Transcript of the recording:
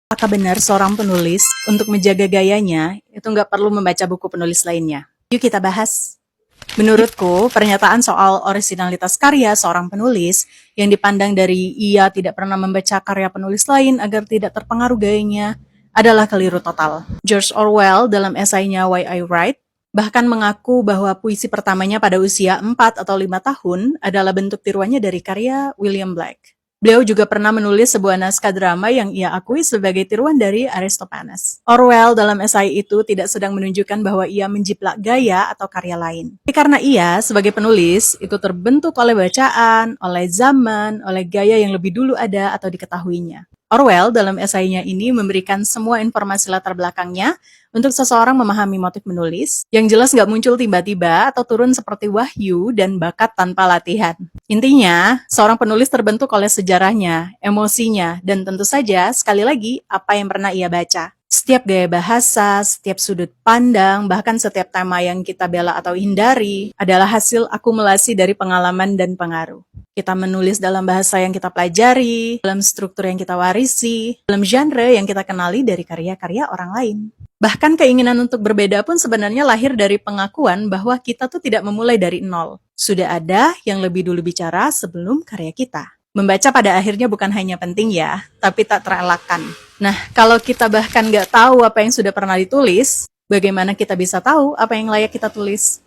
Apakah benar seorang penulis untuk menjaga gayanya itu nggak perlu membaca buku penulis lainnya? Yuk kita bahas. Menurutku, pernyataan soal orisinalitas karya seorang penulis yang dipandang dari ia tidak pernah membaca karya penulis lain agar tidak terpengaruh gayanya adalah keliru total. George Orwell dalam esainya Why I Write bahkan mengaku bahwa puisi pertamanya pada usia 4 atau 5 tahun adalah bentuk tiruannya dari karya William Blake. Beliau juga pernah menulis sebuah naskah drama yang ia akui sebagai tiruan dari Aristophanes. Orwell dalam esai itu tidak sedang menunjukkan bahwa ia menjiplak gaya atau karya lain. Tapi karena ia, sebagai penulis, itu terbentuk oleh bacaan, oleh zaman, oleh gaya yang lebih dulu ada atau diketahuinya. Orwell dalam esainya ini memberikan semua informasi latar belakangnya untuk seseorang memahami motif menulis, yang jelas nggak muncul tiba-tiba atau turun seperti wahyu dan bakat tanpa latihan. Intinya, seorang penulis terbentuk oleh sejarahnya, emosinya, dan tentu saja, sekali lagi, apa yang pernah ia baca. Setiap gaya bahasa, setiap sudut pandang, bahkan setiap tema yang kita bela atau hindari adalah hasil akumulasi dari pengalaman dan pengaruh. Kita menulis dalam bahasa yang kita pelajari, dalam struktur yang kita warisi, dalam genre yang kita kenali dari karya-karya orang lain. Bahkan keinginan untuk berbeda pun sebenarnya lahir dari pengakuan bahwa kita tuh tidak memulai dari nol. Sudah ada yang lebih dulu bicara sebelum karya kita. Membaca pada akhirnya bukan hanya penting ya, tapi tak terelakkan. Nah, kalau kita bahkan nggak tahu apa yang sudah pernah ditulis, bagaimana kita bisa tahu apa yang layak kita tulis?